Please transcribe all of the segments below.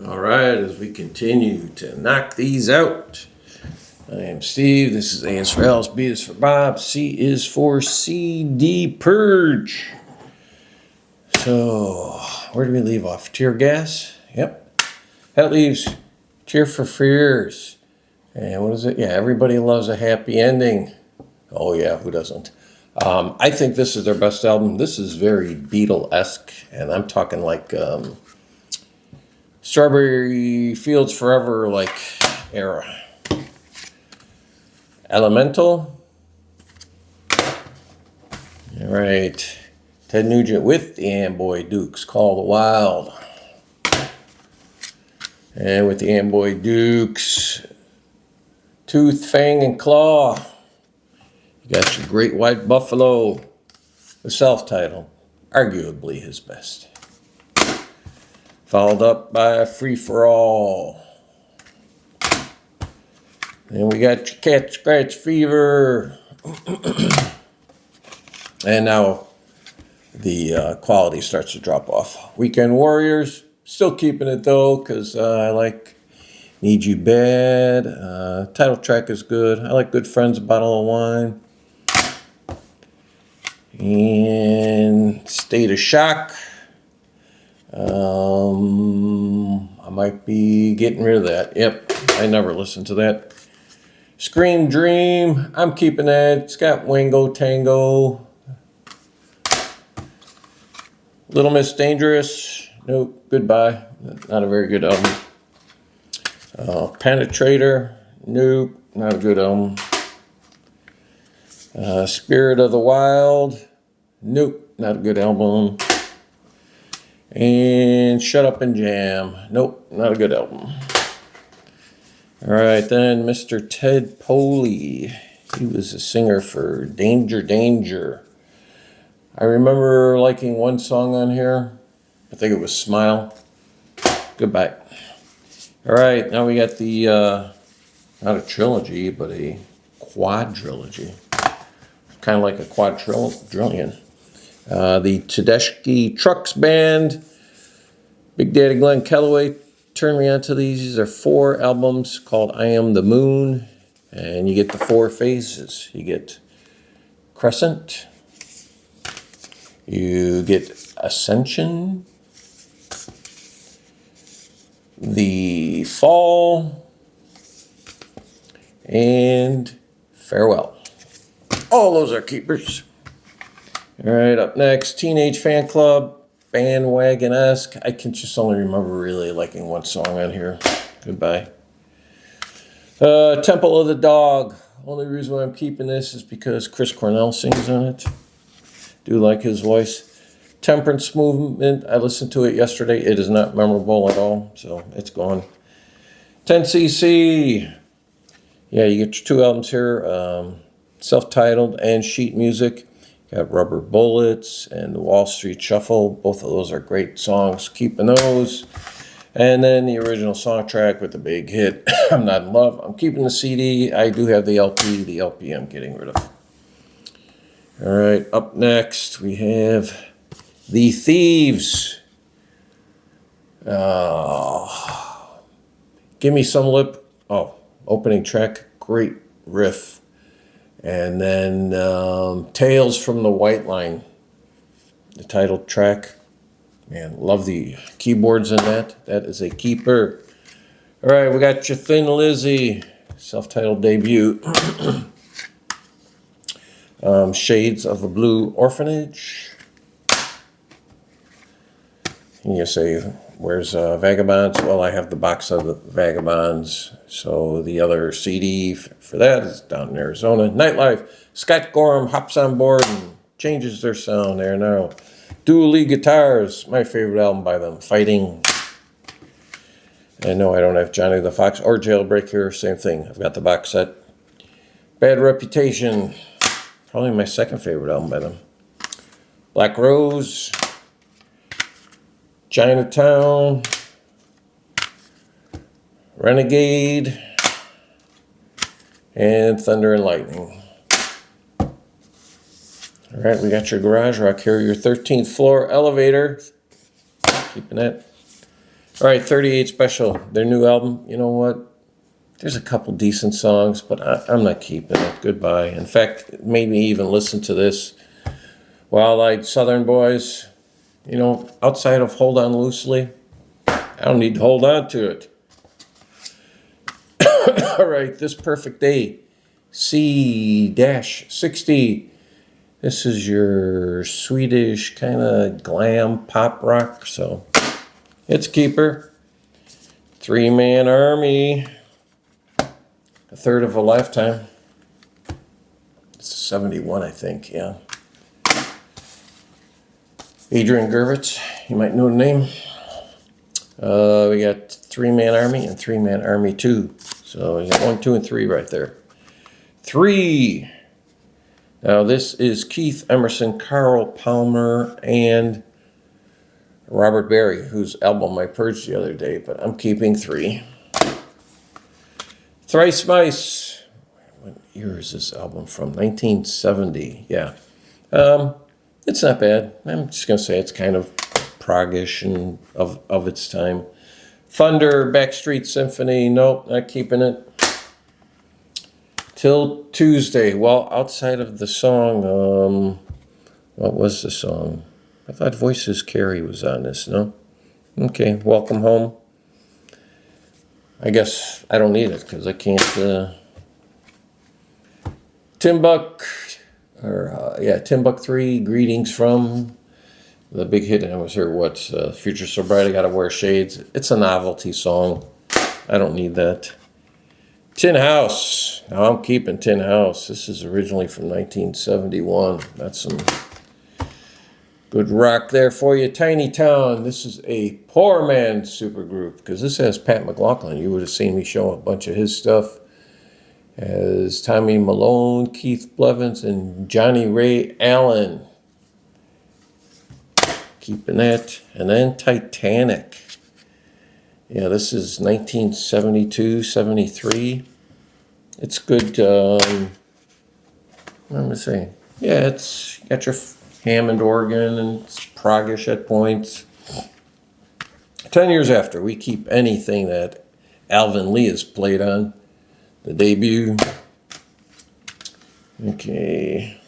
All right, as we continue to knock these out. I am Steve. This is A is for Alice, B is for Bob, C is for CD Purge. So, where do we leave off? Tear gas? Yep. That leaves Tear for Fears. And what is it? Yeah, everybody loves a happy ending. Oh yeah, who doesn't? I think this is their best album. This is very Beatle-esque, and I'm talking like Strawberry Fields Forever like era. Elemental. All right. Ted Nugent with the Amboy Dukes, Call the Wild. And with the Amboy Dukes, Tooth, Fang, and Claw. You got your Great White Buffalo, the self-titled, arguably his best. Followed up by Free for All. Then we got your Cat Scratch Fever. And now the quality starts to drop off. Weekend Warriors, still keeping it though, because I like Need You Bad. Title track is good. I like Good Friends, Bottle of Wine. And State of Shock. I might be getting rid of that. Yep, I never listened to that. Scream Dream, I'm keeping that. It's got Wango Tango. Little Miss Dangerous, nope, goodbye. Not a very good album. Penetrator, nope, not a good album. Spirit of the Wild, nope, not a good album. And Shut Up and Jam, nope, not a good album. All right, then Mr. Ted Poley. He was a singer for Danger Danger. I remember liking one song on here. I think it was Smile. Goodbye. All right, now we got the, not a trilogy, but a quadrilogy. Kind of like a quadrillion. The Tedeschi Trucks Band. Big Daddy Glenn Kellaway turned me onto these. These are 4 albums called I Am the Moon. And you get the 4 phases. You get Crescent. You get Ascension. The Fall. And Farewell. All those are keepers. All right, up next, Teenage Fan Club, Bandwagon-esque. I can just only remember really liking one song on here. Goodbye. Temple of the Dog. Only reason why I'm keeping this is because Chris Cornell sings on it. Do like his voice. Temperance Movement. I listened to it yesterday. It is not memorable at all, so it's gone. 10cc. Yeah, you get your 2 albums here. Self-titled and sheet music. Got Rubber Bullets and the Wall Street Shuffle. Both of those are great songs. Keeping those. And then the original song track with the big hit, I'm Not in Love. I'm keeping the CD. I do have the LP. The LP I'm getting rid of. All right, up next we have The Thieves. Give Me Some Lip. Oh, opening track. Great riff. And then Tales from the White Line, the title track. Man, love the keyboards in that. That is a keeper. All right, we got your Thin Lizzy, self-titled debut. Shades of a Blue Orphanage. And you say, where's Vagabonds? Well, I have the box of the Vagabonds. So the other CD for that is down in Arizona. Nightlife. Scott Gorham hops on board and changes their sound there now. Dual Lead Guitars, my favorite album by them, Fighting. And no, I don't have Johnny the Fox or Jailbreak here. Same thing. I've got the box set. Bad Reputation, probably my second favorite album by them. Black Rose. Chinatown. Renegade. And Thunder and Lightning. All right, we got your Garage Rock here, your 13th floor elevator. Keeping that. All right, 38 Special, their new album. You know what? There's a couple decent songs, but I'm not keeping it. Goodbye. In fact, maybe even listen to this. Wild-Eyed Southern Boys, you know, outside of Hold On Loosely, I don't need to hold on to it. All right, This Perfect Day, C-60. This is your Swedish kind of glam pop rock, so it's a keeper. Three Man Army, a third of a lifetime. It's 71, I think, yeah. Adrian Gervitz, you might know the name. We got Three Man Army and Three Man Army 2. So we got 1, 2, and 3 right there. 3. Now this is Keith Emerson, Carl Palmer, and Robert Barry, whose album I purged the other day, but I'm keeping 3. Thrice Mice. What year is this album from? 1970, yeah. It's not bad. I'm just going to say it's kind of prog-ish and of its time. Thunder, Backstreet Symphony. Nope, not keeping it. Till Tuesday. Well, outside of the song, what was the song? I thought Voices Carry was on this, no? Okay, Welcome Home. I guess I don't need it because I can't. Timbuk 3, Greetings From. The big hit, I was here, Future So Bright, I Gotta Wear Shades. It's a novelty song. I don't need that. Tin House. Now I'm keeping Tin House. This is originally from 1971. That's some good rock there for you. Tiny Town. This is a poor man's supergroup because this has Pat McLaughlin. You would have seen me show a bunch of his stuff. As Tommy Malone, Keith Blevins, and Johnny Ray Allen. Keeping that. And then Titanic. Yeah, this is 1972, 73. It's good. Let me see. Yeah, it's got your Hammond organ and it's proggish at points. 10 years after, we keep anything that Alvin Lee has played on. The debut. Okay.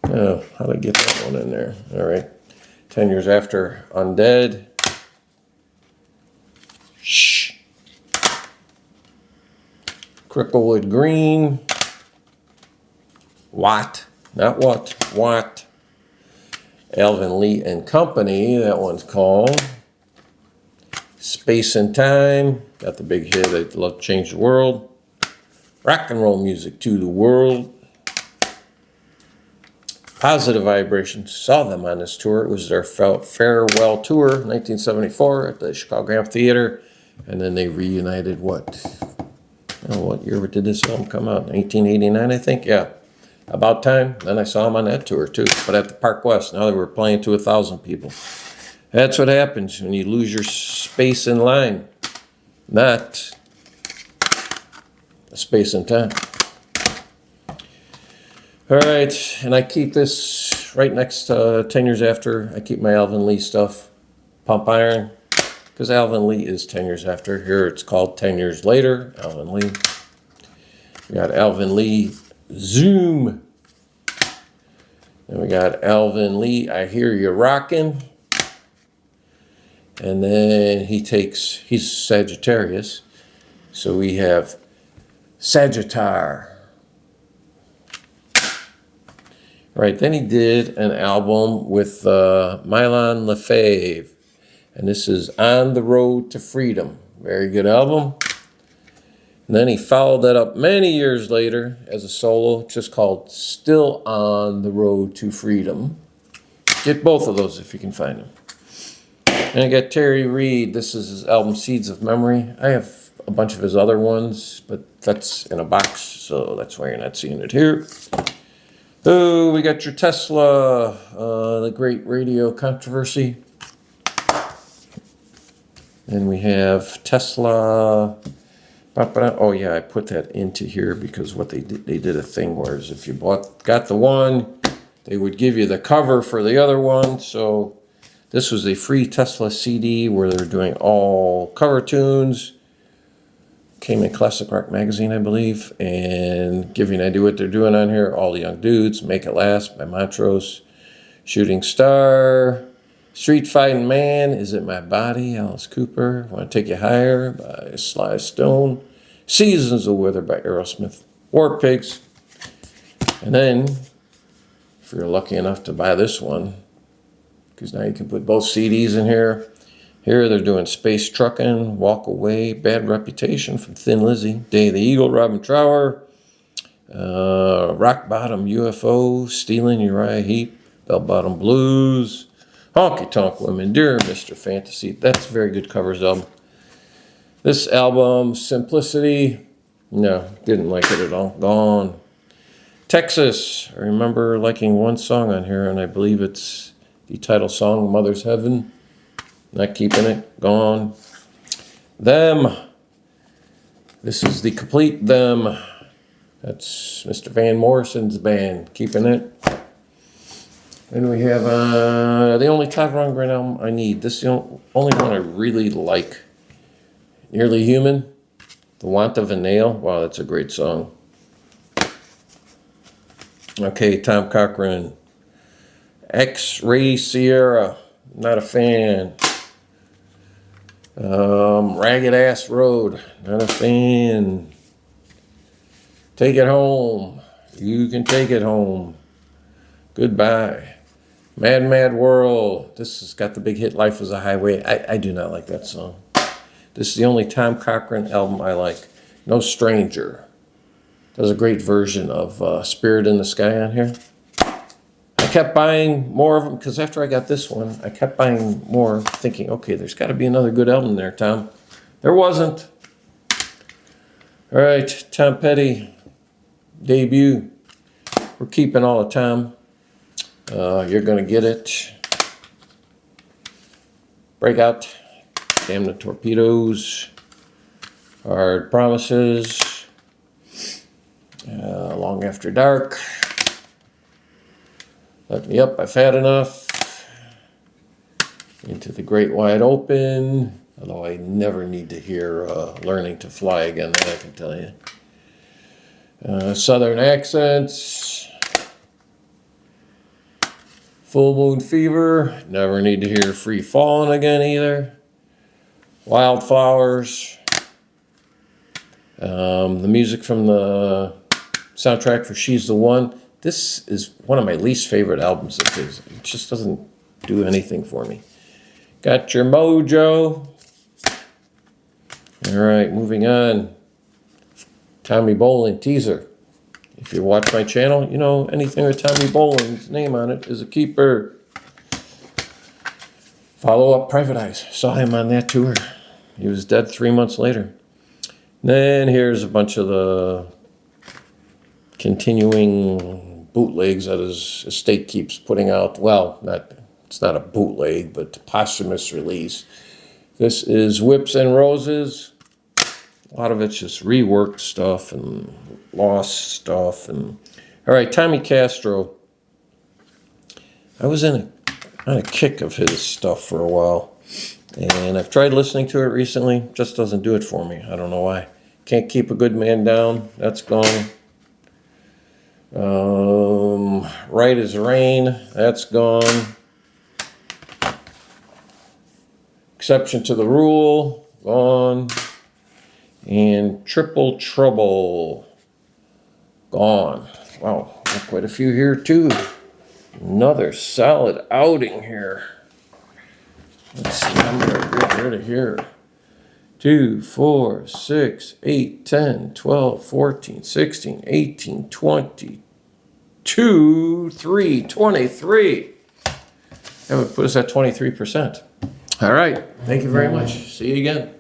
Oh, how did I get that one in there? All right. 10 years after, Undead. Shh. Cricklewood Green. What? Not what. What? Alvin Lee and Company. That one's called Space and Time. Got the big hit, I'd Love to Change the World. Rock and Roll Music to the World. Positive Vibrations. Saw them on this tour. It was their farewell tour, 1974 at the Chicago Amphitheater. And then they reunited, what year did this album come out? 1989, I think? Yeah. About time. Then I saw them on that tour, too. But at the Park West. Now they were playing to 1,000 people. That's what happens when you lose your space in line. Not space and time. All right, and I keep this right next to 10 years after. I keep my Alvin Lee stuff, Pump Iron, because Alvin Lee is 10 years after. Here it's called 10 Years Later, Alvin Lee. We got Alvin Lee, Zoom. Then we got Alvin Lee, I Hear You Rockin'. And then he's Sagittarius, so we have Sagittar. Right, then he did an album with Mylon Lefebvre, and this is On the Road to Freedom. Very good album. And then he followed that up many years later as a solo, just called Still on the Road to Freedom. Get both of those if you can find them. And I got Terry Reid. This is his album Seeds of Memory. I have a bunch of his other ones, but that's in a box, so that's why you're not seeing it here. Oh, we got your Tesla, the Great Radio Controversy. And we have Tesla. Oh yeah, I put that into here because what they did a thing where if you got the one, they would give you the cover for the other one. So This was a free Tesla CD where they were doing all cover tunes. Came in Classic Rock Magazine, I believe. And give you an idea what they're doing on here. All the Young Dudes, Make It Last by Montrose, Shooting Star, Street Fighting Man, Is It My Body, Alice Cooper, Want to Take You Higher by Sly Stone, Seasons of Wither by Aerosmith, War Pigs. And then, if you're lucky enough to buy this one, because now you can put both CDs in here. Here they're doing Space Truckin', Walk Away, Bad Reputation from Thin Lizzy, Day of the Eagle, Robin Trower, Rock Bottom UFO, Stealing Uriah Heep, Bell Bottom Blues, Honky Tonk Women, Dear Mr. Fantasy. That's a very good covers album. This album, Simplicity, no, didn't like it at all. Gone. Texas, I remember liking one song on here, and I believe it's the title song, Mother's Heaven. Not keeping it. Gone. Them. This is the complete Them. That's Mr. Van Morrison's band. Keeping it. And we have the only Todd Rundgren album I need. This is the only one I really like. Nearly Human. The Want of a Nail. Wow, that's a great song. Okay, Tom Cochrane. X-Ray Sierra. Not a fan. Ragged Ass Road. Not a fan. Take It Home. You Can Take It Home. Goodbye. Mad Mad World. This has got the big hit Life is a Highway. I do not like that song. This is the only Tom Cochrane album I like. No Stranger. Does a great version of Spirit in the Sky on here. I kept buying more of them because after I got this one, I kept buying more thinking, okay, there's got to be another good album there, Tom. There wasn't. All right, Tom Petty, debut. We're keeping all the time. You're going to get it. Breakout. Damn the Torpedoes. Hard Promises. Long After Dark. Let Me Up, I've Had Enough. Into the Great Wide Open. Although I never need to hear Learning to Fly again, that I can tell you. Southern Accents. Full Moon Fever. Never need to hear Free Fallin' again either. Wildflowers. The music from the soundtrack for She's the One. This is one of my least favorite albums of his. It just doesn't do anything for me. Got Your Mojo. All right, moving on. Tommy Bolin teaser. If you watch my channel, you know anything with Tommy Bolin's name on it is a keeper. Follow Up, Private Eyes. Saw him on that tour. He was dead 3 months later. Then here's a bunch of the continuing bootlegs that his estate keeps putting out. Well, it's not a bootleg, but a posthumous release. This is Whips and Roses. A lot of it's just reworked stuff and lost stuff. And all right, Tommy Castro. I was on a kick of his stuff for a while, and I've tried listening to it recently. Just doesn't do it for me. I don't know why. Can't Keep a Good Man Down. That's gone. Right as Rain. That's gone. Exception to the Rule. Gone. And Triple Trouble. Gone. Wow, quite a few here too. Another solid outing here. Let's see, I'm going to get rid of here. 2, 4, 6, 8, 10, 12, 14, 16, 18, 22, 3, 23. That would put us at 23%. All right. Thank you very much. See you again.